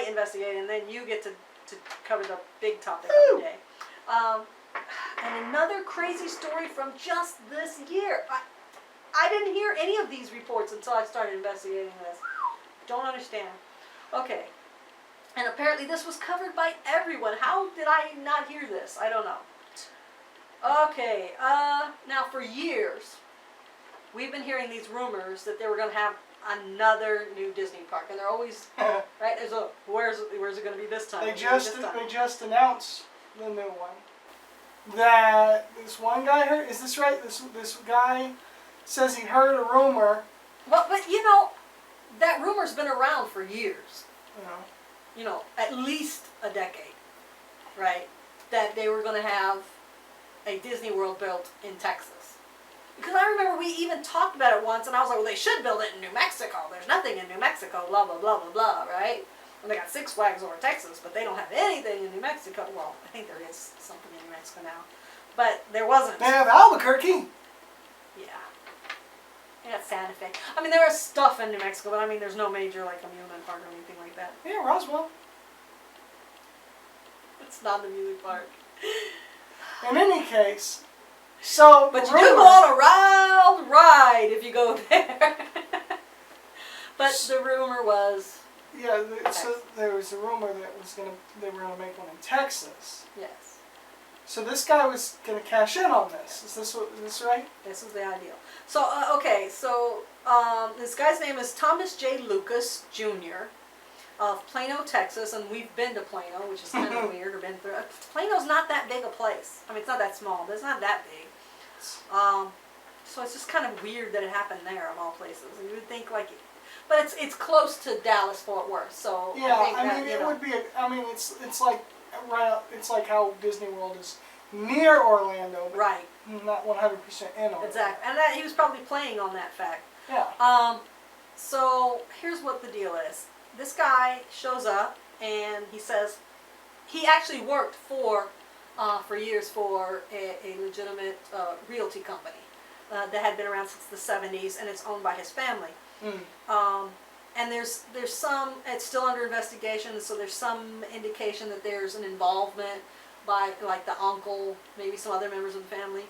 investigate, and then you get to cover the big topic of the day. And another crazy story from just this year. I didn't hear any of these reports until I started investigating this. Don't understand. Okay. And apparently this was covered by everyone. How did I not hear this? I don't know. Okay. Now for years, we've been hearing these rumors that they were going to have another new Disney park, and they're always right. There's a where's it going to be this time? They just announced the new one. That this one guy heard. Is this right? This guy says he heard a rumor. Well, but you know, that rumor's been around for years. You know. You know, at least a decade, right? That they were going to have a Disney World built in Texas. Because I remember we even talked about it once, and I was like, well, they should build it in New Mexico. There's nothing in New Mexico, blah, blah, blah, blah, blah, right? And they got Six Flags over Texas, but they don't have anything in New Mexico. Well, I think there is something in New Mexico now. But there wasn't. They have Albuquerque. Yeah. They got Santa Fe. I mean, there is stuff in New Mexico, but I mean, there's no major, like, amusement park or anything like that. Yeah, Roswell. It's not an amusement park. In any case, so but you do go on a wild ride if you go there. But the rumor was. Yeah, so there was a rumor that they were gonna make one in Texas. Yes. So this guy was gonna cash in on this. Is this right? This is the ideal. So okay, so this guy's name is Thomas J. Lucas Jr. of Plano, Texas, and we've been to Plano, which is kind of weird. Or been through. Plano's not that big a place. I mean, it's not that small, but it's not that big. So it's just kind of weird that it happened there of all places. And you would think like, but it's close to Dallas Fort Worth, so yeah. I mean, it would be. It's like right. It's like how Disney World is near Orlando, but right. Not 100% in Orlando. Exactly, and that he was probably playing on that fact. Yeah. So here's what the deal is. This guy shows up and he says he actually worked for years for a legitimate realty company that had been around since the 70s, and it's owned by his family. And there's some, it's still under investigation, so there's some indication that there's an involvement by like the uncle, maybe some other members of the family.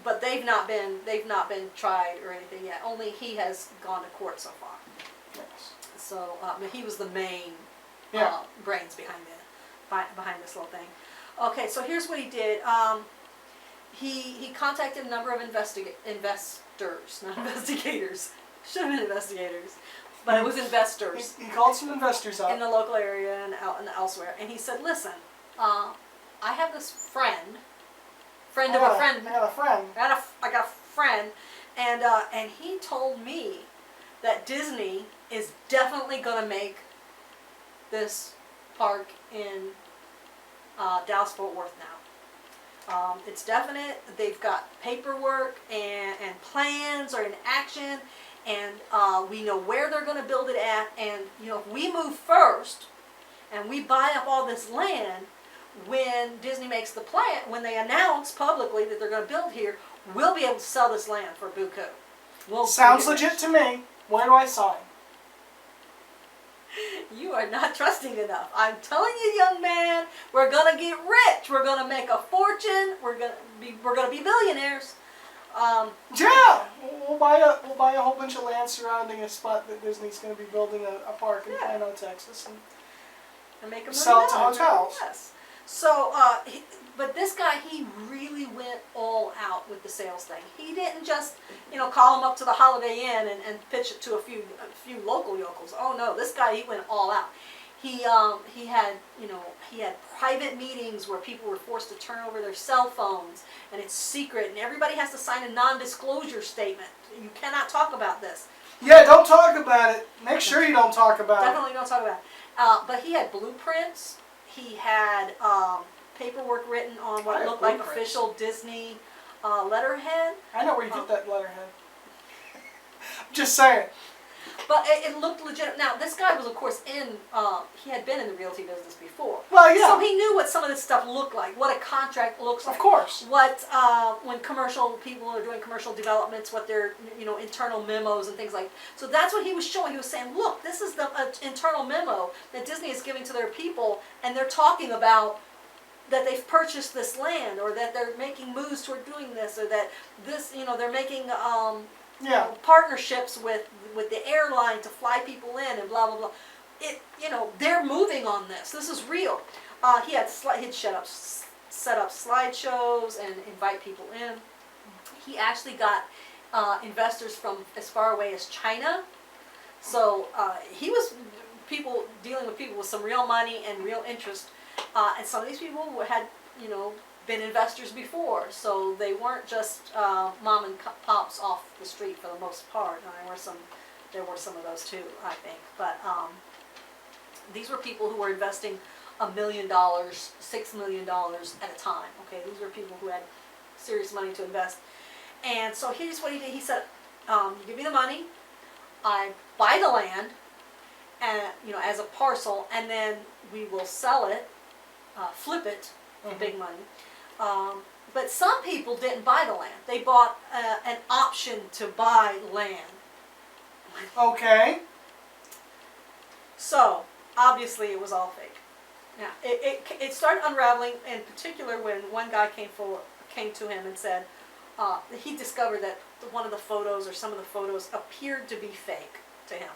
But they've not been tried or anything yet. Only he has gone to court so far. Yes. So he was the main brains behind this little thing. Okay, so here's what he did. He contacted a number of investors, not investigators. Should have been investigators, but it was investors. He called some investors up in the local area and elsewhere, and he said, "Listen, I have this friend of a friend. I got a friend. I got a friend, and he told me that Disney is definitely going to make this park in Dallas Fort Worth now. It's definite. They've got paperwork and plans are in action, and we know where they're going to build it at. And you know, if we move first and we buy up all this land, when Disney makes the plan, when they announce publicly that they're going to build here, we'll be able to sell this land for buku. Sounds legit to me. Where do I sign? You are not trusting enough. I'm telling you, young man, we're gonna get rich. We're gonna make a fortune. We're gonna be billionaires. Yeah, we'll buy a whole bunch of land surrounding a spot that Disney's going to be building a park in Plano, Texas, and make a sell it to hotels. Yes. So, but this guy, he really went all out with the sales thing. He didn't just, call him up to the Holiday Inn and pitch it to a few local yokels. Oh no, this guy, he went all out. He had private meetings where people were forced to turn over their cell phones, and it's secret, and everybody has to sign a non-disclosure statement. You cannot talk about this. Yeah, don't talk about it. Make sure you don't talk about it. Definitely don't talk about it. But he had blueprints. He had paperwork written on what looked like official Disney letterhead. I know where you get that letterhead. I'm just saying. But it looked legit. Now, this guy was, of course, he had been in the realty business before. Well, yeah. So he knew what some of this stuff looked like, what a contract looks like. Of course. What, when commercial people are doing commercial developments, what their, internal memos and things like. So that's what he was showing. He was saying, look, this is the internal memo that Disney is giving to their people, and they're talking about that they've purchased this land, or that they're making moves toward doing this, or that this, they're making partnerships with the airline to fly people in, and blah blah blah. They're moving on this. This is real. He'd set up slideshows and invite people in. He actually got investors from as far away as China. So he was dealing with people with some real money and real interest. And some of these people had, been investors before, so they weren't just mom and pops off the street for the most part. There were some of those too, I think. But these were people who were investing $1 million, $6 million at a time. Okay, these were people who had serious money to invest. And so here's what he did. He said, "You give me the money, I buy the land, and as a parcel, and then we will sell it." Flip it for big money. But some people didn't buy the land. They bought an option to buy land. Okay. So, obviously it was all fake. Now, it started unraveling, in particular when one guy came to him and said he discovered that one of the photos, or some of the photos, appeared to be fake to him.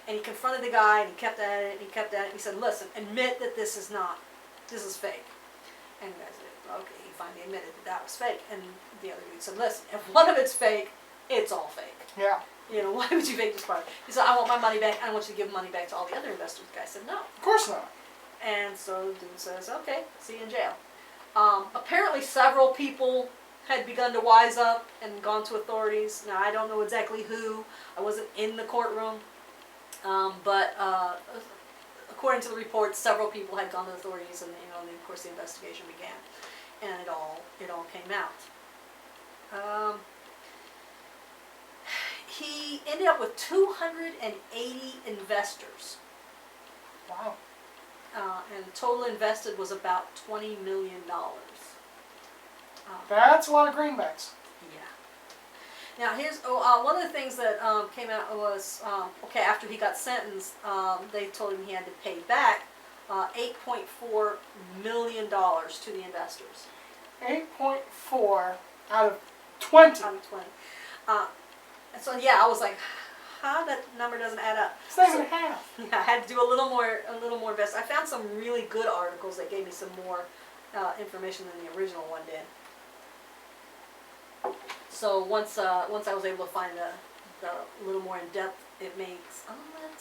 And he confronted the guy, and he kept at it, and he kept at it, and he said, listen, admit that this is fake. And the guy said, okay, he finally admitted that was fake. And the other dude said, listen, if one of it's fake, it's all fake. Yeah. Why would you fake this part? He said, I want my money back. I want you to give money back to all the other investors. The guy said, no. Of course not. And so the dude says, okay, see you in jail. Apparently several people had begun to wise up and gone to authorities. Now, I don't know exactly who. I wasn't in the courtroom. But according to the reports, several people had gone to the authorities, and of course the investigation began, and it all came out. He ended up with 280 investors. Wow. And total invested was about $20 million. That's a lot of greenbacks. Yeah. Now here's one of the things that came out was after he got sentenced, they told him he had to pay back $8.4 million to the investors. 8.4 out of 20. Out of 20. So yeah, I was like, that number doesn't add up. It's not even half. Yeah, I had to do a little more invest. I found some really good articles that gave me some more information than the original one did. So once I was able to find the little more in depth, it makes a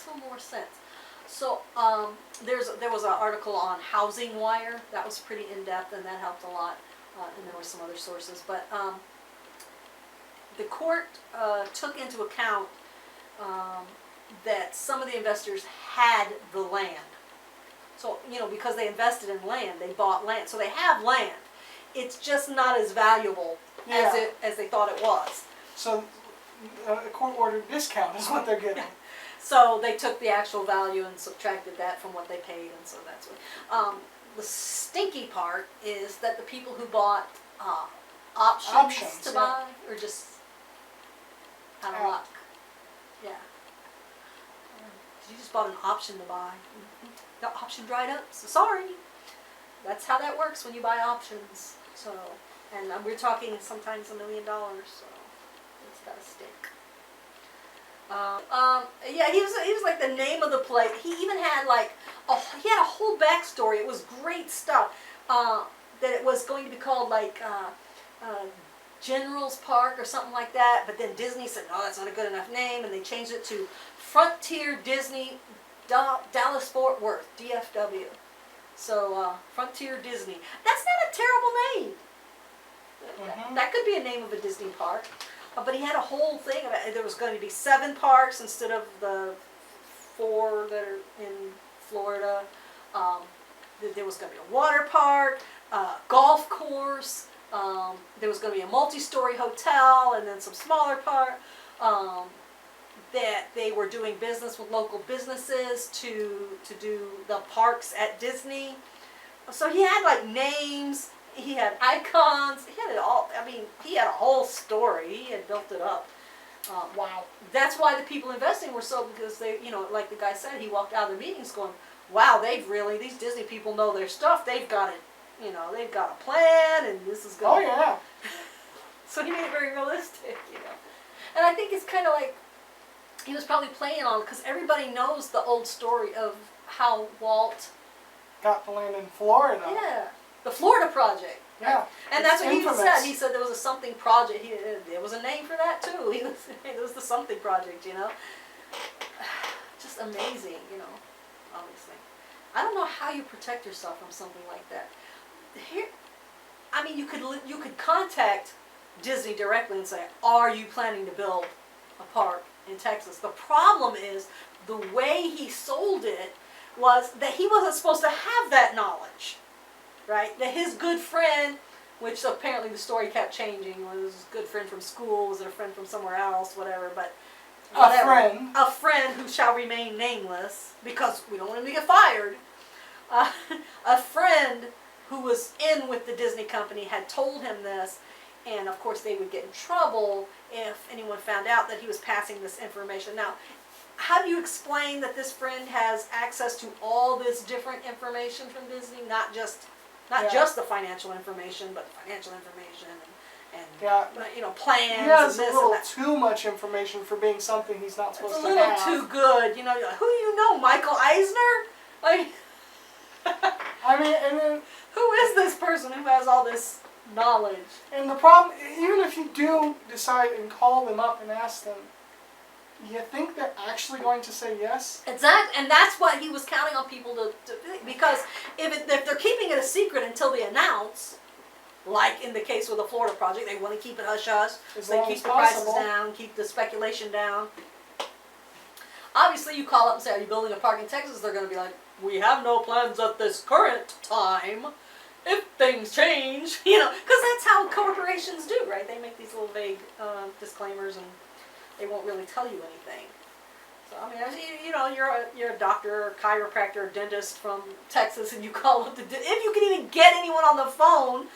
little more sense. So there was an article on Housing Wire that was pretty in depth, and that helped a lot. And there were some other sources, but the court took into account that some of the investors had the land. So because they invested in land, they bought land, so they have land. It's just not as valuable as they thought it was. So a court-ordered discount is what they're getting. So they took the actual value and subtracted that from what they paid, and so that's what. The stinky part is that the people who bought options to buy are just out of luck. Yeah. You just bought an option to buy. The option dried up, so sorry. That's how that works when you buy options. So, and we're talking sometimes $1 million, so it's gotta stick. Yeah, he was like the name of the place. He even had he had a whole backstory. It was great stuff. That it was going to be called General's Park or something like that. But then Disney said, no, that's not a good enough name, and they changed it to Frontier Disney Dallas Fort Worth, DFW. So Frontier Disney. That's not a terrible name. That could be a name of a Disney park. But he had a whole thing about it. There was going to be 7 parks instead of the 4 that are in Florida. There was going to be a water park, golf course. There was going to be a multi-story hotel, and then some smaller park. that they were doing business with local businesses to do the parks at Disney. So he had like names, he had icons, he had it all. I mean, he had a whole story. He had built it up. Wow. That's why the people investing were so, because they, you know, like the guy said, he walked out of the meetings going, wow, these Disney people know their stuff. They've got it, you know, they've got a plan, and this is good. Oh yeah. So he made it very realistic, you know. And I think it's kind of like, he was probably playing on, because everybody knows the old story of how Walt, Got the land in Florida. yeah, the Florida Project. Yeah. And that's It's what he infamous. said. He said there was a something project. There was a name for that too. It was the something project, you know. Just amazing, you know. Obviously, I don't know how you protect yourself from something like that. Here, I mean, you could contact Disney directly and say, "Are you planning to build a park in Texas?" The problem is the way he sold it was that he wasn't supposed to have that knowledge. Right? That his good friend, which apparently the story kept changing, was his good friend from school, was it a friend from somewhere else, whatever, but whatever. A friend who shall remain nameless, because we don't want him to get fired. A friend who was in with the Disney company had told him this, and of course they would get in trouble if anyone found out that he was passing this information. Now, how do you explain that this friend has access to all this different information from Disney, not just the financial information, but financial information and you know, plans. He has and this a little and that. too much information for being something he's not It's supposed a to little have. too good. You know, who do you know, Michael Eisner? Like, I mean, and then who is this person who has all this knowledge? and the problem, even if you do decide and call them up and ask them, you think they're actually going to say yes? Exactly, and that's what he was counting on people to because if they're keeping it a secret until they announce, like in the case with the Florida Project, they want to keep it hush-hush, As so they long keep as the prices possible. down, keep the speculation down. Obviously, you call up and say, "Are you building a park in Texas?" They're going to be like, "We have no plans at this current time. If things change," you know, because that's how corporations do, right? They make these little vague disclaimers, and they won't really tell you anything. So I mean, you know, you're a doctor, or chiropractor, or dentist from Texas, and you call up if you can even get anyone on the phone,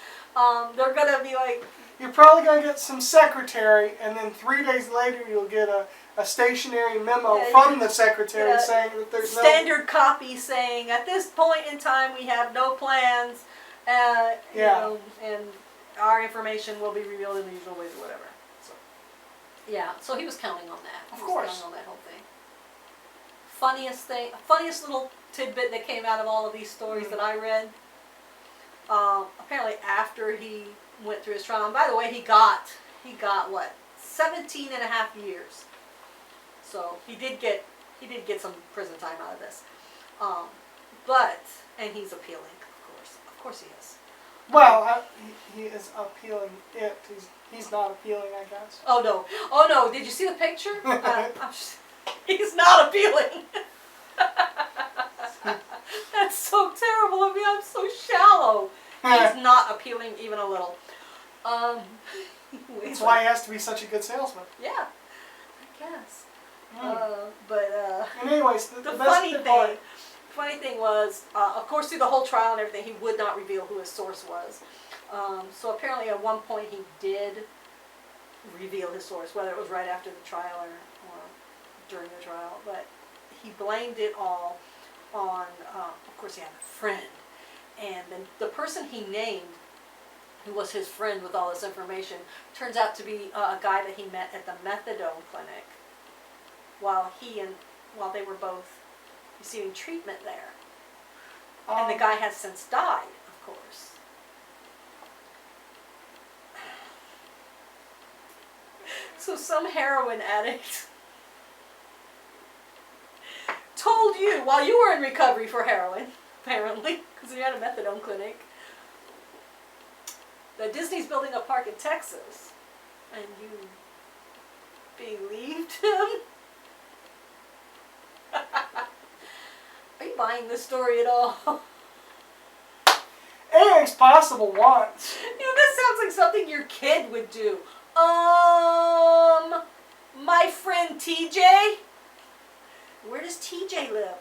they're gonna be like, You're probably going to get some secretary, and then 3 days later you'll get a stationary memo from the secretary saying that there's standard copy saying, "At this point in time, we have no plans, you know, and our information will be revealed in the usual ways," or whatever. So, yeah, so he was counting on that. Of He course. was counting on that whole thing. Funniest little tidbit that came out of all of these stories that I read. Apparently, after he went through his trial, and by the way, he got what, 17 and a half years. So he did get some prison time out of this. And he's appealing, of course he is. Well, he is appealing it. He's not appealing, I guess. Oh no, did you see the picture? He's not appealing. That's so terrible of me, I'm so shallow. He's not appealing even a little. That's why he has to be such a good salesman. Yeah, I guess. Mm. And anyways, the best funny thing was, of course, through the whole trial and everything, he would not reveal who his source was. So apparently, at one point, he did reveal his source, whether it was right after the trial or during the trial. But he blamed it all on, of course, he had a friend. And then the person he named, who was his friend with all this information, turns out to be a guy that he met at the methadone clinic while they were both receiving treatment there. And the guy has since died, of course. So some heroin addict told you, while you were in recovery for heroin, apparently, because you had a methadone clinic, that Disney's building a park in Texas, and you believed him? Are you buying this story at all? Anything's possible once. You know, this sounds like something your kid would do. My friend TJ. Where does TJ live?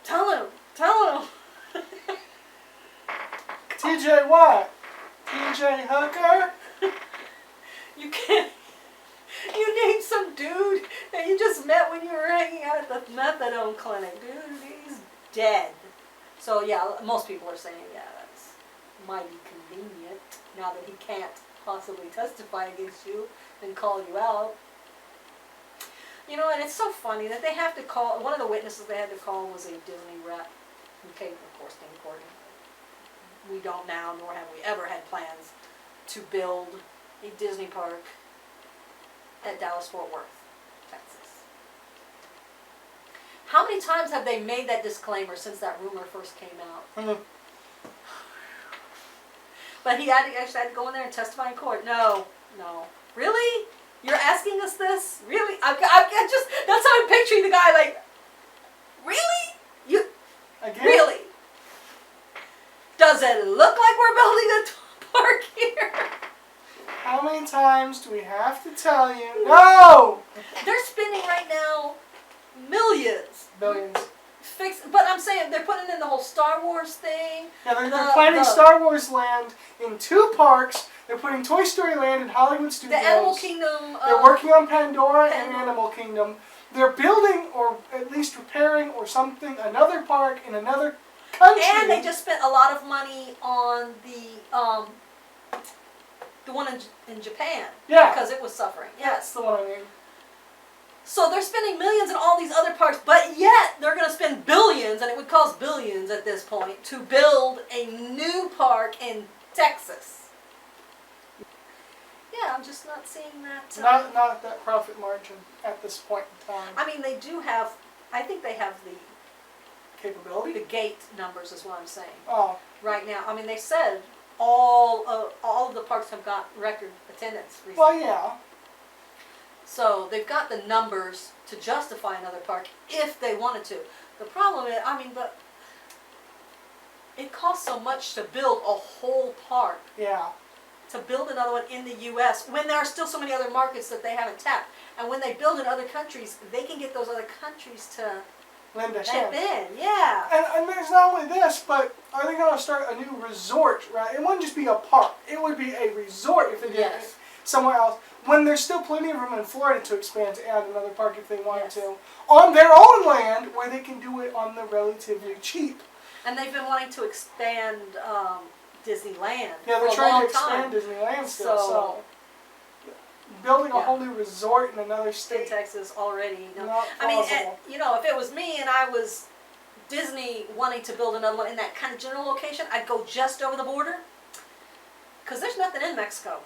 Tell him. TJ what? TJ Hooker? You can't. You named some dude that you just met when you were hanging out at the methadone clinic. Dude, he's dead. So yeah, most people are saying, yeah, that's mighty convenient now that he can't possibly testify against you and call you out. You know, and it's so funny that they have to call, one of the witnesses they had to call was a Disney rep who came, of course, to court. We don't now, nor have we ever had plans to build a Disney park at Dallas-Fort Worth, Texas. How many times have they made that disclaimer since that rumor first came out? But he actually had to go in there and testify in court. No. Really? You're asking us this? Really? I just, that's how I'm picturing the guy, like, really? You, Again? really? Does it look like we're building a park here? How many times do we have to tell you? No! They're spending right now millions. Billions. But I'm saying they're putting in the whole Star Wars thing. Yeah, they're planning Star Wars Land in 2 parks. They're putting Toy Story Land in Hollywood Studios. The Animal Kingdom. They're working on Pandora and Animal Kingdom. They're building, or at least repairing, or something, another park in another country. And they just spent a lot of money on the one in Japan. Yeah. Because it was suffering. That's the one I mean. So they're spending millions in all these other parks, but yet they're going to spend billions, and it would cost billions at this point, to build a new park in Texas. Yeah, I'm just not seeing that. Not that profit margin at this point in time. I mean, they do have, I think they have the Capability? gate numbers is what I'm saying. Oh. Right now. I mean, they said all of the parks have got record attendance recently. Well, yeah. So they've got the numbers to justify another park if they wanted to. The problem is, I mean, but it costs so much to build a whole park. Yeah. To build another one in the U.S. when there are still so many other markets that they haven't tapped. And when they build in other countries, they can get those other countries to Lend a chip hand. in. Yeah. And there's not only this, but are they going to start a new resort, right? It wouldn't just be a park. It would be a resort if they did it somewhere else. When there's still plenty of room in Florida to expand to add another park if they wanted to. On their own land, where they can do it on the relatively cheap. And they've been wanting to expand Disneyland Yeah, for they're a trying long to expand time. Disneyland still, so building a whole new resort in another In state, Texas already. You know. not I mean, plausible. you know, if it was me and I was Disney wanting to build another one in that kind of general location, I'd go just over the border. Because there's nothing in Mexico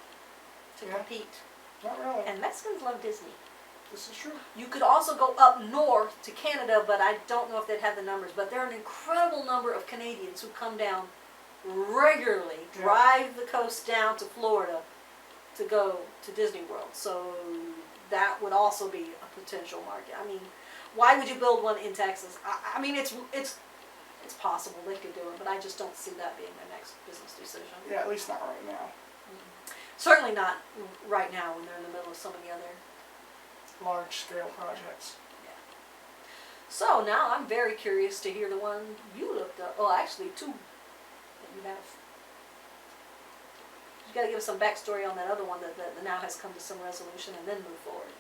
to compete. Not really. And Mexicans love Disney. This is true. You could also go up north to Canada, but I don't know if they'd have the numbers. But there are an incredible number of Canadians who come down regularly, drive the coast down to Florida to go to Disney World. So that would also be a potential market. I mean, why would you build one in Texas? I mean, it's possible they could do it, but I just don't see that being their next business decision. Yeah, at least not right now. Certainly not right now when they're in the middle of so many other. Large-scale projects. So now I'm very curious to hear the one you looked up. Well, actually 2 that you have. You got to give us some backstory on that other one that now has come to some resolution and then move forward.